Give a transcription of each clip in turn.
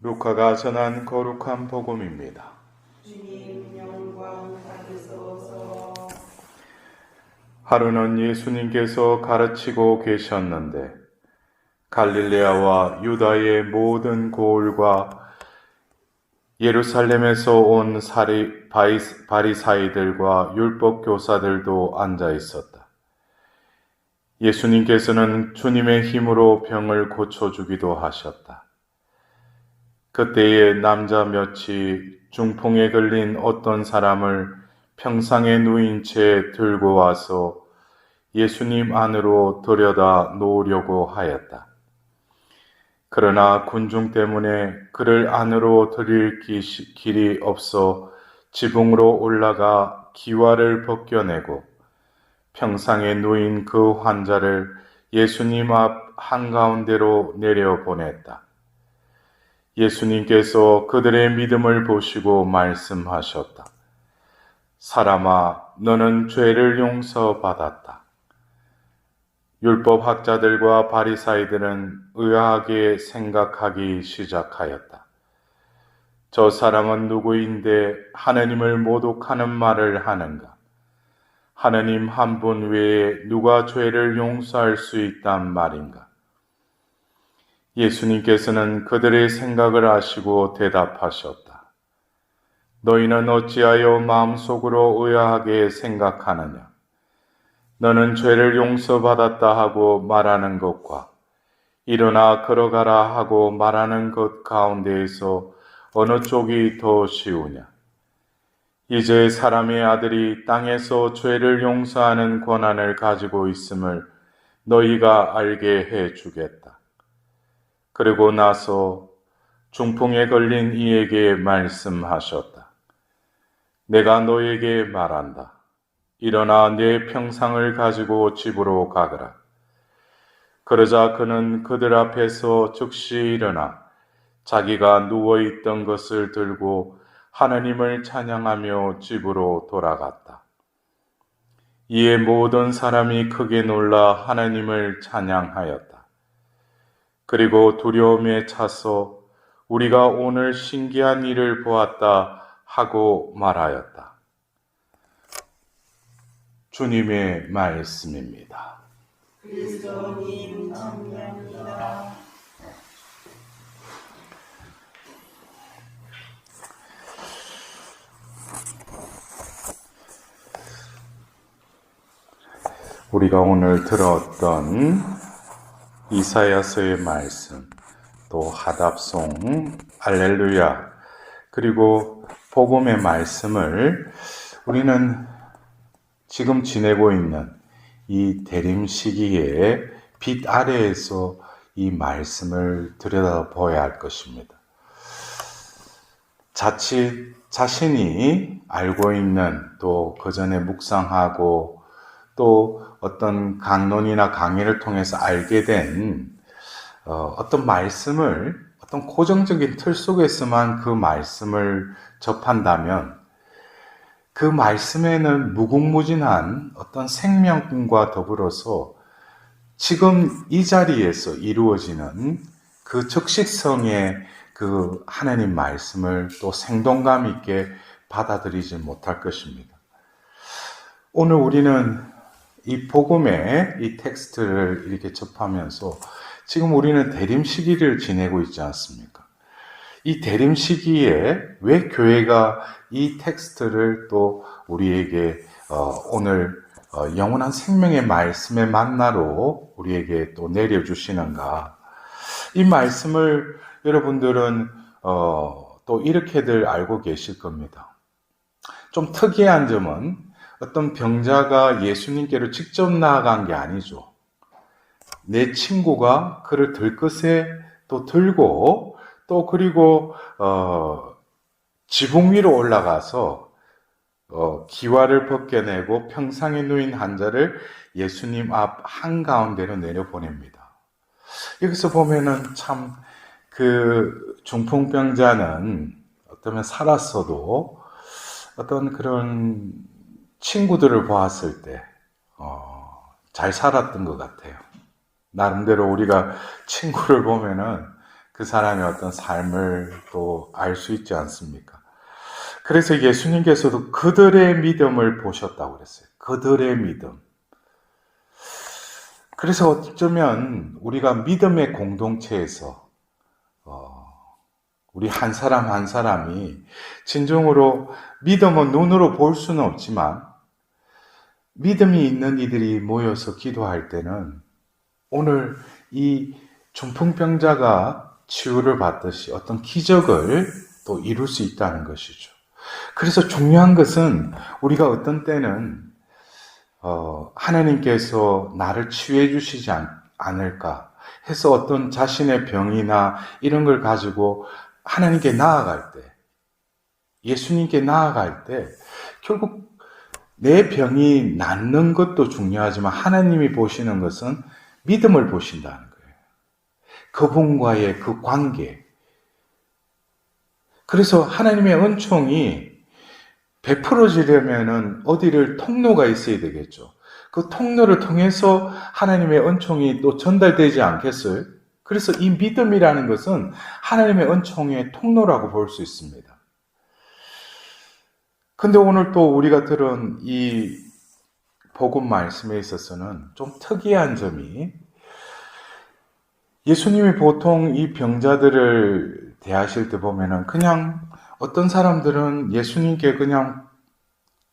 루카가 전한 거룩한 복음입니다. 주님 영광 받으소서. 하루는 예수님께서 가르치고 계셨는데 갈릴레아와 유다의 모든 고을과 예루살렘에서 온 바리사이들과 율법 교사들도 앉아 있었다. 예수님께서는 주님의 힘으로 병을 고쳐주기도 하셨다. 그때에 남자 몇이 중풍에 걸린 어떤 사람을 평상에 누인 채 들고 와서 예수님 안으로 들여다 놓으려고 하였다. 그러나 군중 때문에 그를 안으로 들일 길이 없어 지붕으로 올라가 기와를 벗겨내고 평상에 누인 그 환자를 예수님 앞 한가운데로 내려보냈다. 예수님께서 그들의 믿음을 보시고 말씀하셨다. 사람아, 너는 죄를 용서받았다. 율법학자들과 바리사이들은 의아하게 생각하기 시작하였다. 저 사람은 누구인데 하느님을 모독하는 말을 하는가? 하느님 한 분 외에 누가 죄를 용서할 수 있단 말인가? 예수님께서는 그들의 생각을 아시고 대답하셨다. 너희는 어찌하여 마음속으로 의아하게 생각하느냐? 너는 죄를 용서받았다 하고 말하는 것과 일어나 걸어가라 하고 말하는 것 가운데에서 어느 쪽이 더 쉬우냐? 이제 사람의 아들이 땅에서 죄를 용서하는 권한을 가지고 있음을 너희가 알게 해 주겠다. 그리고 나서 중풍에 걸린 이에게 말씀하셨다. 내가 너에게 말한다. 일어나 내 평상을 가지고 집으로 가거라. 그러자 그는 그들 앞에서 즉시 일어나 자기가 누워있던 것을 들고 하느님을 찬양하며 집으로 돌아갔다. 이에 모든 사람이 크게 놀라 하느님을 찬양하였다. 그리고 두려움에 차서 우리가 오늘 신기한 일을 보았다 하고 말하였다. 주님의 말씀입니다. 그리스도님 찬양합니다. 우리가 오늘 들었던 이사야서의 말씀, 또 하답송, 할렐루야, 그리고 복음의 말씀을 우리는 지금 지내고 있는 이 대림 시기에 빛 아래에서 이 말씀을 들여다봐야 할 것입니다. 자칫 자신이 알고 있는 또 그 전에 묵상하고 또 어떤 강론이나 강의를 통해서 알게 된 어떤 말씀을 어떤 고정적인 틀 속에서만 그 말씀을 접한다면 그 말씀에는 무궁무진한 어떤 생명과 더불어서 지금 이 자리에서 이루어지는 그 적식성의 그 하나님 말씀을 또 생동감 있게 받아들이지 못할 것입니다. 오늘 우리는 이 복음의 이 텍스트를 이렇게 접하면서 지금 우리는 대림 시기를 지내고 있지 않습니까? 이 대림 시기에 왜 교회가 이 텍스트를 또 우리에게 오늘 영원한 생명의 말씀의 만나로 우리에게 또 내려주시는가? 이 말씀을 여러분들은 또 이렇게들 알고 계실 겁니다. 좀 특이한 점은 어떤 병자가 예수님께로 직접 나아간 게 아니죠. 내 친구가 그를 들것에 또 들고 또 그리고 지붕 위로 올라가서 기와를 벗겨내고 평상에 누인 환자를 예수님 앞 한가운데로 내려보냅니다. 여기서 보면은 참 그 중풍병자는 어쩌면 살았어도 어떤 그런 친구들을 보았을 때 잘 살았던 것 같아요. 나름대로 우리가 친구를 보면은 그 사람의 어떤 삶을 또 알 수 있지 않습니까? 그래서 예수님께서도 그들의 믿음을 보셨다고 그랬어요. 그들의 믿음. 그래서 어쩌면 우리가 믿음의 공동체에서 우리 한 사람 한 사람이 진정으로 믿음은 눈으로 볼 수는 없지만 믿음이 있는 이들이 모여서 기도할 때는 오늘 이 중풍병자가 치유를 받듯이 어떤 기적을 또 이룰 수 있다는 것이죠. 그래서 중요한 것은 우리가 어떤 때는 하나님께서 나를 치유해 주시지 않을까 해서 어떤 자신의 병이나 이런 걸 가지고 하나님께 나아갈 때, 예수님께 나아갈 때 결국 내 병이 낫는 것도 중요하지만 하나님이 보시는 것은 믿음을 보신다는 거예요. 그분과의 그 관계. 그래서 하나님의 은총이 베풀어지려면은 어디를 통로가 있어야 되겠죠. 그 통로를 통해서 하나님의 은총이 또 전달되지 않겠어요? 그래서 이 믿음이라는 것은 하나님의 은총의 통로라고 볼 수 있습니다. 근데 오늘 또 우리가 들은 이 복음 말씀에 있어서는 좀 특이한 점이 예수님이 보통 이 병자들을 대하실 때 보면은 그냥 어떤 사람들은 예수님께 그냥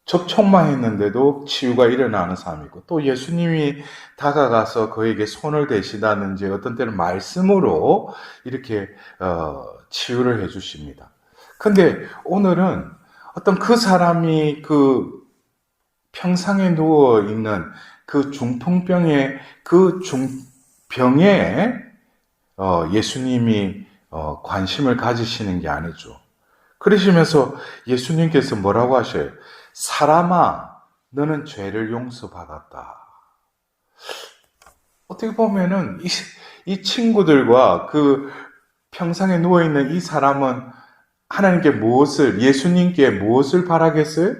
접촉만 했는데도 치유가 일어나는 사람이고 또 예수님이 다가가서 그에게 손을 대시다든지 어떤 때는 말씀으로 이렇게 치유를 해주십니다. 근데 오늘은 어떤 그 사람이 그 평상에 누워있는 그 중풍병의 그 병에 예수님이 관심을 가지시는 게 아니죠. 그러시면서 예수님께서 뭐라고 하셔요? 사람아, 너는 죄를 용서받았다. 어떻게 보면은 이 친구들과 그 평상에 누워있는 이 사람은 하나님께 예수님께 무엇을 바라겠어요?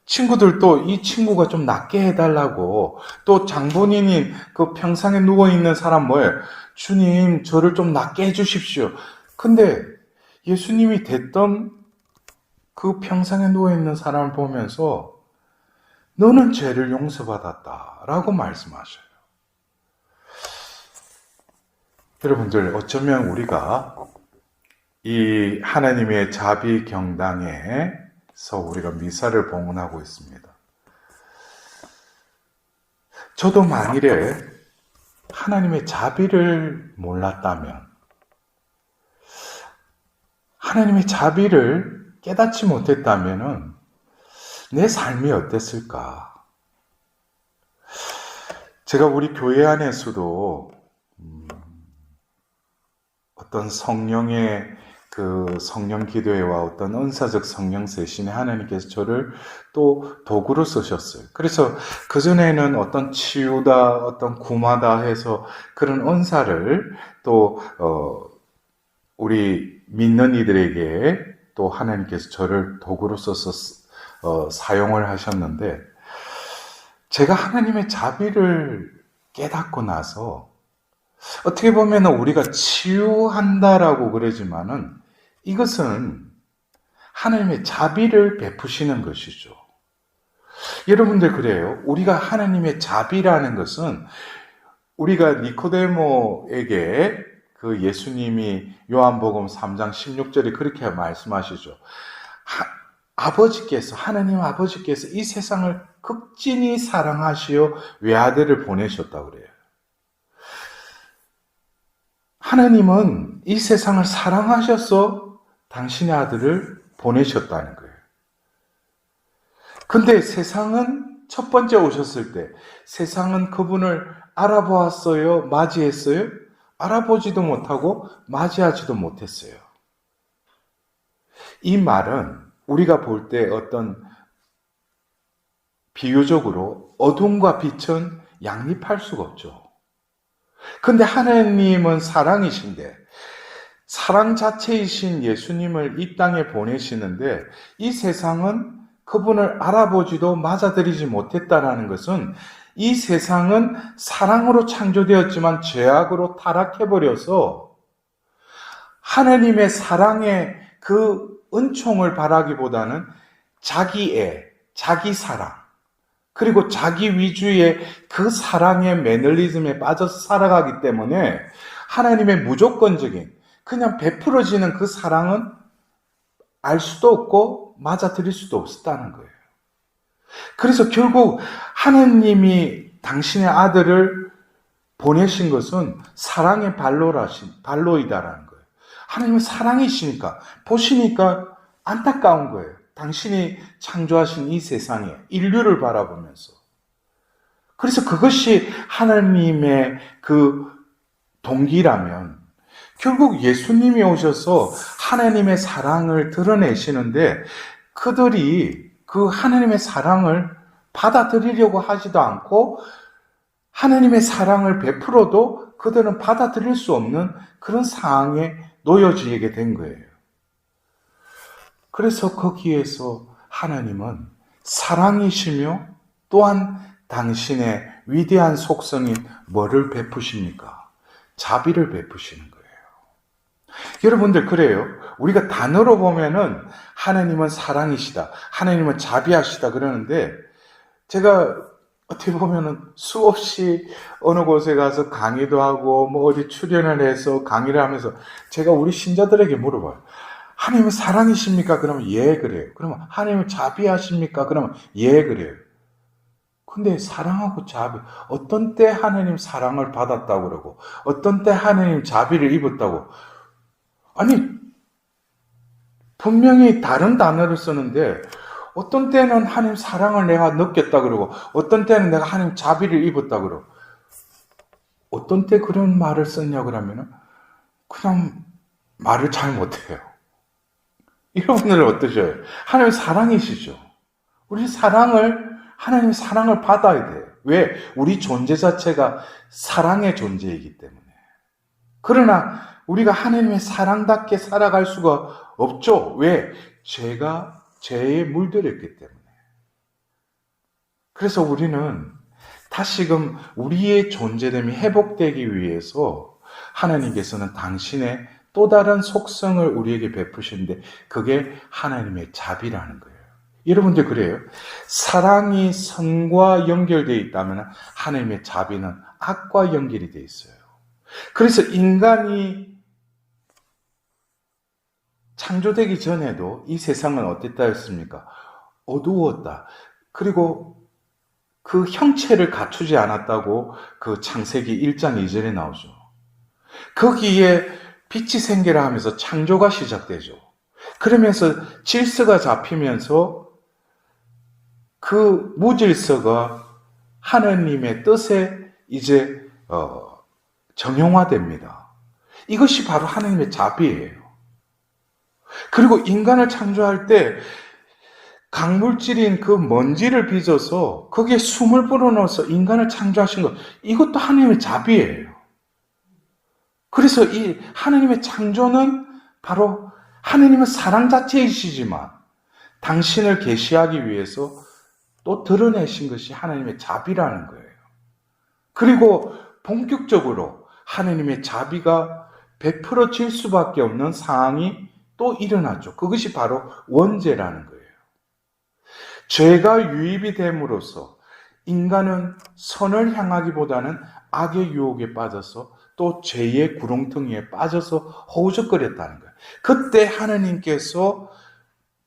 친구들도 이 친구가 좀 낫게 해달라고, 또 장본인인 그 평상에 누워있는 사람 뭐예요? 주님, 저를 좀 낫게 해주십시오. 근데 예수님이 됐던 그 평상에 누워있는 사람을 보면서 너는 죄를 용서받았다라고 말씀하셔요. 여러분들, 어쩌면 우리가 이 하나님의 자비 경당에서 우리가 미사를 봉헌하고 있습니다. 저도 만일에 하나님의 자비를 몰랐다면, 하나님의 자비를 깨닫지 못했다면 내 삶이 어땠을까? 제가 우리 교회 안에서도 어떤 성령의 그 성령 기도회와 어떤 은사적 성령 세신에 하나님께서 저를 또 도구로 쓰셨어요. 그래서 그전에는 어떤 치유다, 어떤 구마다 해서 그런 은사를 또 우리 믿는 이들에게 또 하나님께서 저를 도구로 써서 사용을 하셨는데, 제가 하나님의 자비를 깨닫고 나서 어떻게 보면 우리가 치유한다라고 그러지만은 이것은 하나님의 자비를 베푸시는 것이죠. 여러분들 그래요. 우리가 하나님의 자비라는 것은 우리가 니코데모에게 그 예수님이 요한복음 3장 16절에 그렇게 말씀하시죠. 하나님 아버지께서 이 세상을 극진히 사랑하시어 외아들을 보내셨다고 그래요. 하나님은 이 세상을 사랑하셔서 당신의 아들을 보내셨다는 거예요. 근데 세상은 첫 번째 오셨을 때 세상은 그분을 알아보았어요? 맞이했어요? 알아보지도 못하고 맞이하지도 못했어요. 이 말은 우리가 볼 때 어떤 비유적으로 어둠과 빛은 양립할 수가 없죠. 근데 하나님은 사랑이신데 사랑 자체이신 예수님을 이 땅에 보내시는데 이 세상은 그분을 알아보지도 맞아들이지 못했다라는 것은 이 세상은 사랑으로 창조되었지만 죄악으로 타락해버려서 하나님의 사랑의 그 은총을 바라기보다는 자기애, 자기 사랑, 그리고 자기 위주의 그 사랑의 매너리즘에 빠져서 살아가기 때문에 하나님의 무조건적인 그냥 베풀어지는 그 사랑은 알 수도 없고 맞아들일 수도 없었다는 거예요. 그래서 결국 하나님이 당신의 아들을 보내신 것은 사랑의 발로이다라는 거예요. 하나님은 사랑이시니까, 보시니까 안타까운 거예요. 당신이 창조하신 이 세상에 인류를 바라보면서. 그래서 그것이 하나님의 그 동기라면 결국 예수님이 오셔서 하나님의 사랑을 드러내시는데 그들이 그 하나님의 사랑을 받아들이려고 하지도 않고 하나님의 사랑을 베풀어도 그들은 받아들일 수 없는 그런 상황에 놓여지게 된 거예요. 그래서 거기에서 하나님은 사랑이시며 또한 당신의 위대한 속성인 뭐를 베푸십니까? 자비를 베푸시는 거예요. 여러분들 그래요. 우리가 단어로 보면은 하나님은 사랑이시다, 하나님은 자비하시다 그러는데 제가 어떻게 보면은 수없이 어느 곳에 가서 강의도 하고 뭐 어디 출연을 해서 강의를 하면서 제가 우리 신자들에게 물어봐요. 하나님은 사랑이십니까? 그러면 예 그래요. 그러면 하나님은 자비하십니까? 그러면 예 그래요. 근데 사랑하고 자비, 어떤 때 하나님 사랑을 받았다고 그러고 어떤 때 하나님 자비를 입었다고. 아니 분명히 다른 단어를 쓰는데 어떤 때는 하나님 사랑을 내가 느꼈다 그러고 어떤 때는 내가 하나님 자비를 입었다 그러고 어떤 때 그런 말을 썼냐 그러면 그냥 말을 잘 못해요. 여러분들은 어떠셔요? 하나님 사랑이시죠. 하나님의 사랑을 받아야 돼요. 왜? 우리 존재 자체가 사랑의 존재이기 때문에. 그러나 우리가 하나님의 사랑답게 살아갈 수가 없죠. 왜? 죄에 물들였기 때문에. 그래서 우리는 다시금 우리의 존재됨이 회복되기 위해서 하나님께서는 당신의 또 다른 속성을 우리에게 베푸시는데 그게 하나님의 자비라는 거예요. 여러분들 그래요? 사랑이 선과 연결되어 있다면 하나님의 자비는 악과 연결이 되어 있어요. 그래서 인간이 창조되기 전에도 이 세상은 어땠다 했습니까? 어두웠다. 그리고 그 형체를 갖추지 않았다고 그 창세기 1장 2절에 나오죠. 거기에 빛이 생기라 하면서 창조가 시작되죠. 그러면서 질서가 잡히면서 그 무질서가 하나님의 뜻에 이제 정형화됩니다. 이것이 바로 하나님의 자비예요. 그리고 인간을 창조할 때 강물질인 그 먼지를 빚어서 거기에 숨을 불어넣어서 인간을 창조하신 것, 이것도 하나님의 자비예요. 그래서 이 하나님의 창조는 바로 하나님은 사랑 자체이시지만 당신을 계시하기 위해서 또 드러내신 것이 하나님의 자비라는 거예요. 그리고 본격적으로 하나님의 자비가 베풀어질 수밖에 없는 상황이 또 일어나죠. 그것이 바로 원죄라는 거예요. 죄가 유입이 됨으로써 인간은 선을 향하기보다는 악의 유혹에 빠져서 또 죄의 구렁텅이에 빠져서 허우적거렸다는 거예요. 그때 하나님께서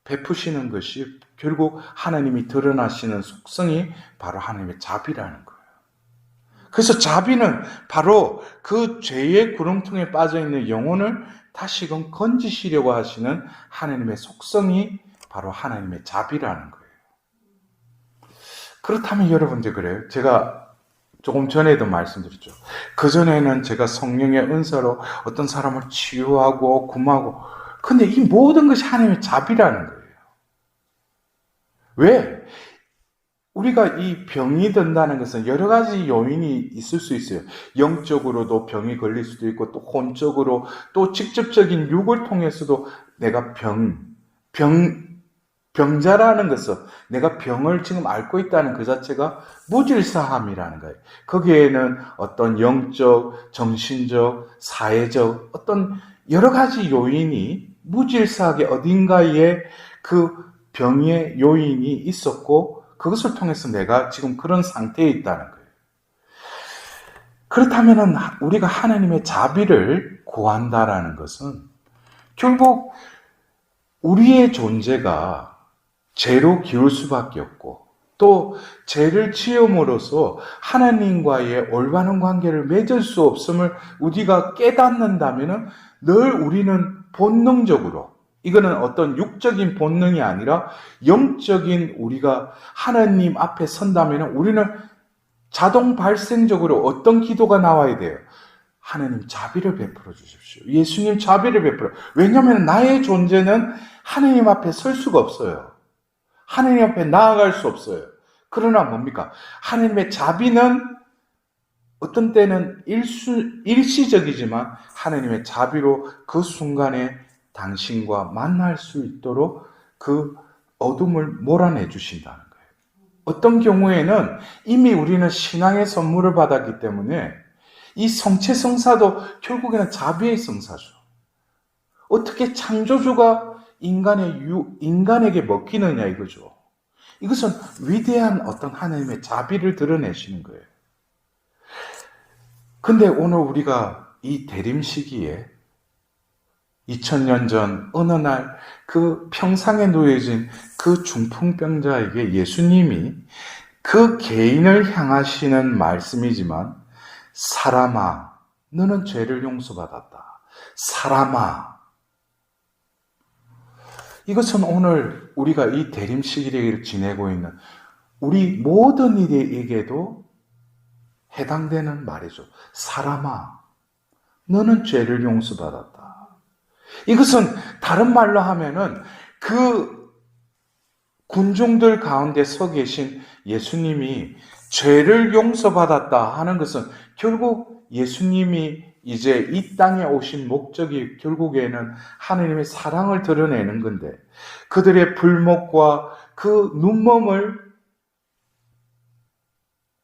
베푸시는 것이 결국 하나님이 드러나시는 속성이 바로 하나님의 자비라는 거예요. 그래서 자비는 바로 그 죄의 구렁텅이에 빠져있는 영혼을 다시금 건지시려고 하시는 하나님의 속성이 바로 하나님의 자비라는 거예요. 그렇다면 여러분들 그래요? 제가 조금 전에도 말씀드렸죠. 그전에는 제가 성령의 은사로 어떤 사람을 치유하고 구하고, 근데 이 모든 것이 하나님의 자비라는 거예요. 왜? 우리가 이 병이 든다는 것은 여러 가지 요인이 있을 수 있어요. 영적으로도 병이 걸릴 수도 있고, 또 혼적으로, 또 직접적인 육을 통해서도 내가 병자라는 것은 내가 병을 지금 앓고 있다는 그 자체가 무질서함이라는 거예요. 거기에는 어떤 영적, 정신적, 사회적 어떤 여러 가지 요인이 무질서하게 어딘가에 그 병의 요인이 있었고 그것을 통해서 내가 지금 그런 상태에 있다는 거예요. 그렇다면 우리가 하나님의 자비를 구한다라는 것은 결국 우리의 존재가 죄로 기울 수밖에 없고 또 죄를 지음으로써 하나님과의 올바른 관계를 맺을 수 없음을 우리가 깨닫는다면 늘 우리는 본능적으로, 이거는 어떤 육적인 본능이 아니라 영적인 우리가 하나님 앞에 선다면 우리는 자동 발생적으로 어떤 기도가 나와야 돼요? 하나님 자비를 베풀어 주십시오. 예수님 자비를 베풀어. 왜냐하면 나의 존재는 하나님 앞에 설 수가 없어요. 하나님 앞에 나아갈 수 없어요. 그러나 뭡니까? 하나님의 자비는 어떤 때는 일시적이지만 하나님의 자비로 그 순간에 당신과 만날 수 있도록 그 어둠을 몰아내 주신다는 거예요. 어떤 경우에는 이미 우리는 신앙의 선물을 받았기 때문에 이 성체성사도 결국에는 자비의 성사죠. 어떻게 창조주가 인간에게 먹히느냐 이거죠. 이것은 위대한 어떤 하나님의 자비를 드러내시는 거예요. 근데 오늘 우리가 이 대림 시기에 2000년 전 어느 날 그 평상에 놓여진 그 중풍병자에게 예수님이 그 개인을 향하시는 말씀이지만 사람아, 너는 죄를 용서받았다. 사람아. 이것은 오늘 우리가 이 대림 시기를 지내고 있는 우리 모든 이에게도 해당되는 말이죠. 사람아, 너는 죄를 용서받았다. 이것은 다른 말로 하면은 그 군중들 가운데 서 계신 예수님이 죄를 용서받았다 하는 것은 결국 예수님이 이제 이 땅에 오신 목적이 결국에는 하나님의 사랑을 드러내는 건데 그들의 불목과 그 눈먼을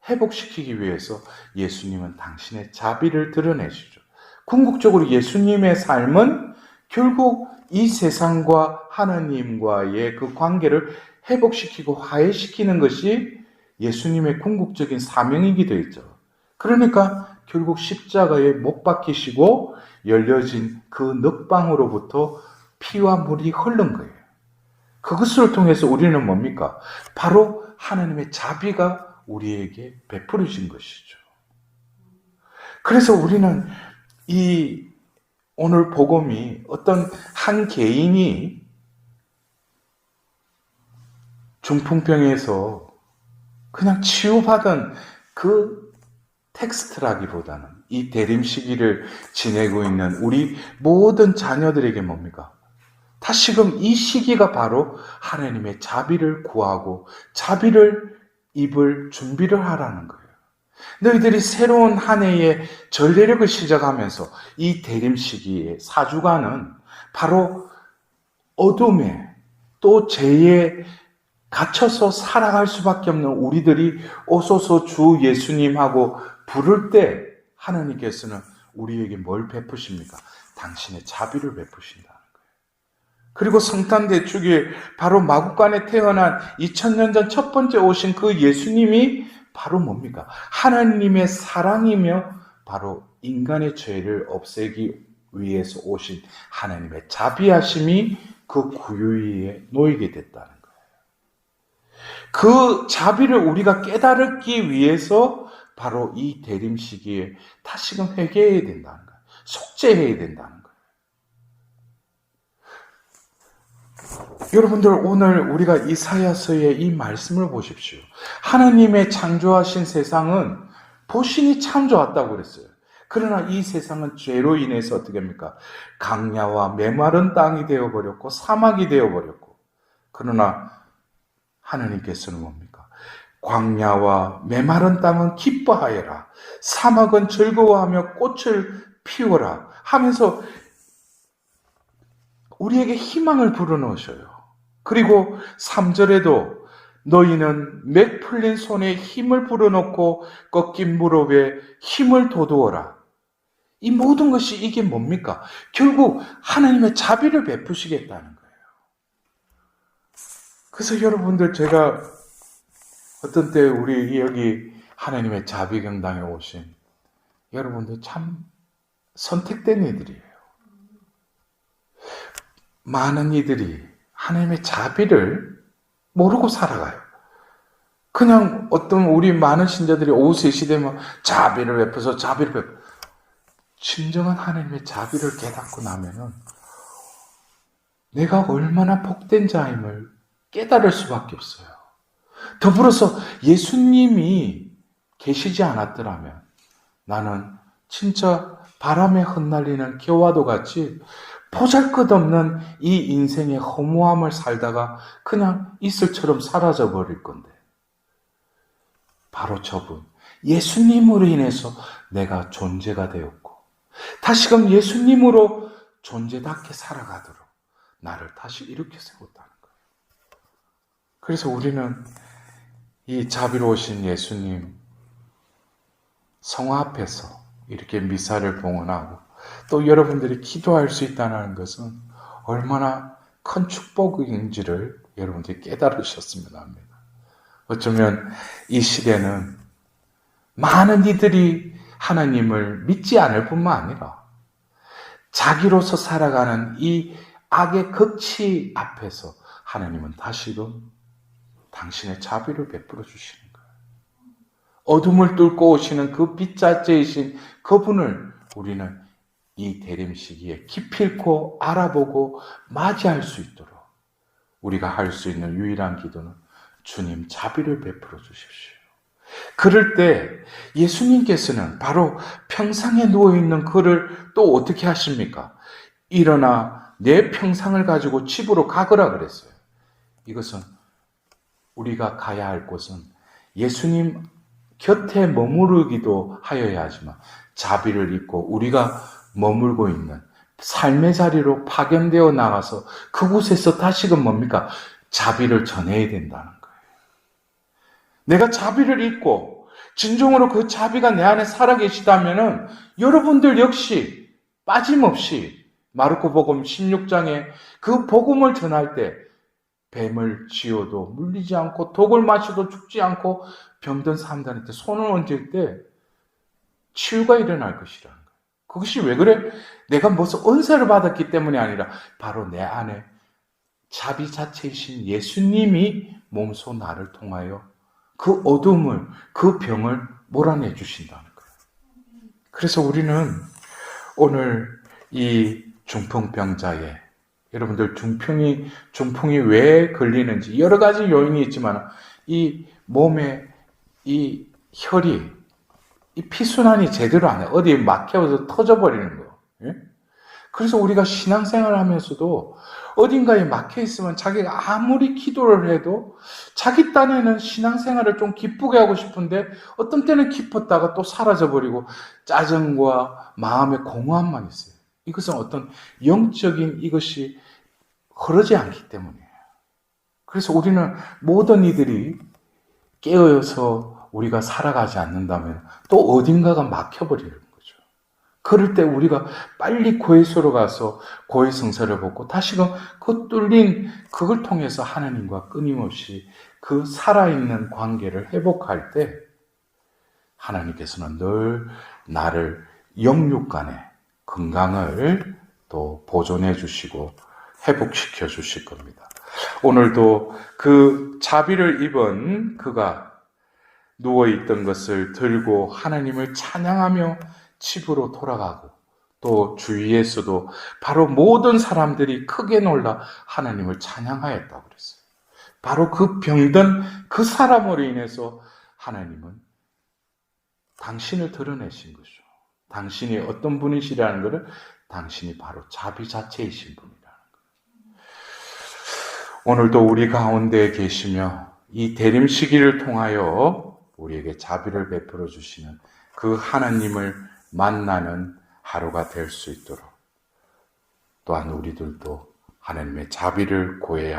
회복시키기 위해서 예수님은 당신의 자비를 드러내시죠. 궁극적으로 예수님의 삶은 결국 이 세상과 하나님과의 그 관계를 회복시키고 화해시키는 것이 예수님의 궁극적인 사명이기도 했죠. 그러니까 결국 십자가에 못 박히시고 열려진 그 넉방으로부터 피와 물이 흐른 거예요. 그것을 통해서 우리는 뭡니까? 바로 하나님의 자비가 우리에게 베풀어진 것이죠. 그래서 우리는 이 오늘 복음이 어떤 한 개인이 중풍병에서 그냥 치유받은 그 텍스트라기보다는 이 대림 시기를 지내고 있는 우리 모든 자녀들에게 뭡니까? 다시금 이 시기가 바로 하나님의 자비를 구하고 자비를 입을 준비를 하라는 거예요. 너희들이 새로운 한 해의 전례력을 시작하면서 이 대림 시기의 4주간은 바로 어둠에 또 죄에 갇혀서 살아갈 수밖에 없는 우리들이 오소서 주 예수님하고 부를 때 하나님께서는 우리에게 뭘 베푸십니까? 당신의 자비를 베푸신다는 거예요. 그리고 성탄 대축일 바로 마구간에 태어난 2000년 전 첫 번째 오신 그 예수님이 바로 뭡니까? 하나님의 사랑이며 바로 인간의 죄를 없애기 위해서 오신 하나님의 자비하심이 그 구유에 놓이게 됐다는 거예요. 그 자비를 우리가 깨달기 위해서 바로 이 대림 시기에 다시금 회개해야 된다는 거예요. 속죄해야 된다는 거예요. 여러분들 오늘 우리가 이사야서의 이 말씀을 보십시오. 하나님의 창조하신 세상은 보신이 참 좋았다고 그랬어요. 그러나 이 세상은 죄로 인해서 어떻게 합니까? 강야와 메마른 땅이 되어버렸고 사막이 되어버렸고 그러나 하나님께서는 뭡니까? 광야와 메마른 땅은 기뻐하여라. 사막은 즐거워하며 꽃을 피워라 하면서 우리에게 희망을 불어넣으셔요. 그리고 3절에도 너희는 맥 풀린 손에 힘을 불어넣고 꺾인 무릎에 힘을 돋우어라. 이 모든 것이 이게 뭡니까? 결국 하나님의 자비를 베푸시겠다는 거예요. 그래서 여러분들, 제가 어떤 때 우리 여기 하나님의 자비 경당에 오신 여러분들 참 선택된 이들이에요. 많은 이들이 하나님의 자비를 모르고 살아가요. 그냥 어떤 우리 많은 신자들이 오후 3시 되면 자비를 베풀어서 자비를 베풀어. 진정한 하나님의 자비를 깨닫고 나면은 내가 얼마나 복된 자임을 깨달을 수밖에 없어요. 더불어서 예수님이 계시지 않았더라면 나는 진짜 바람에 흩날리는 겨와도 같이 보잘것없는 이 인생의 허무함을 살다가 그냥 이슬처럼 사라져 버릴 건데, 바로 저분 예수님으로 인해서 내가 존재가 되었고 다시금 예수님으로 존재답게 살아가도록 나를 다시 일으켜 세웠다는 거예요. 그래서 우리는 이 자비로우신 예수님 성화 앞에서 이렇게 미사를 봉헌하고 또 여러분들이 기도할 수 있다는 것은 얼마나 큰 축복인지를 여러분들이 깨달으셨으면 합니다. 어쩌면 이 시대는 많은 이들이 하나님을 믿지 않을 뿐만 아니라 자기로서 살아가는 이 악의 극치 앞에서 하나님은 다시금 당신의 자비를 베풀어 주시는 거예요. 어둠을 뚫고 오시는 그 빛자체이신 그분을 우리는 이 대림 시기에 기필코 알아보고 맞이할 수 있도록 우리가 할 수 있는 유일한 기도는 주님 자비를 베풀어 주십시오. 그럴 때 예수님께서는 바로 평상에 누워있는 그를 또 어떻게 하십니까? 일어나 내 평상을 가지고 집으로 가거라 그랬어요. 이것은 우리가 가야 할 곳은 예수님 곁에 머무르기도 하여야 하지만 자비를 입고 우리가 머물고 있는 삶의 자리로 파견되어 나가서 그곳에서 다시금 뭡니까? 자비를 전해야 된다는 거예요. 내가 자비를 입고 진정으로 그 자비가 내 안에 살아계시다면은 여러분들 역시 빠짐없이 마르코 복음 16장에 그 복음을 전할 때 뱀을 쥐어도 물리지 않고 독을 마셔도 죽지 않고 병든 사람들한테 손을 얹을 때 치유가 일어날 것이라는 거예요. 그것이 왜 그래? 내가 무슨 은사를 받았기 때문이 아니라 바로 내 안에 자비 자체이신 예수님이 몸소 나를 통하여 그 어둠을, 그 병을 몰아내 주신다는 거예요. 그래서 우리는 오늘 이 중풍병자의, 여러분들 중풍이 왜 걸리는지 여러 가지 요인이 있지만 이 몸에 이 혈이, 이 피순환이 제대로 안 해. 어디에 막혀서 터져버리는 거예요. 예? 그래서 우리가 신앙생활을 하면서도 어딘가에 막혀 있으면 자기가 아무리 기도를 해도 자기 딴에는 신앙생활을 좀 기쁘게 하고 싶은데 어떤 때는 기뻤다가 또 사라져버리고 짜증과 마음의 공허함만 있어요. 이것은 어떤 영적인 이것이 흐르지 않기 때문이에요. 그래서 우리는 모든 이들이 깨어서 우리가 살아가지 않는다면 또 어딘가가 막혀버리는 거죠. 그럴 때 우리가 빨리 고해소로 가서 고해성사를 벗고 다시금 그 뚫린 그걸 통해서 하나님과 끊임없이 그 살아있는 관계를 회복할 때 하나님께서는 늘 나를 영육간의 건강을 또 보존해 주시고 회복시켜 주실 겁니다. 오늘도 그 자비를 입은 그가 누워있던 것을 들고 하나님을 찬양하며 집으로 돌아가고 또 주위에서도 바로 모든 사람들이 크게 놀라 하나님을 찬양하였다고 그랬어요. 바로 그 병든 그 사람으로 인해서 하나님은 당신을 드러내신 거죠. 당신이 어떤 분이시라는 것을 당신이 바로 자비 자체이신 분이라는 거예요. 오늘도 우리 가운데 계시며 이 대림 시기를 통하여 우리에게 자비를 베풀어 주시는 그 하나님을 만나는 하루가 될 수 있도록 또한 우리들도 하나님의 자비를 구해야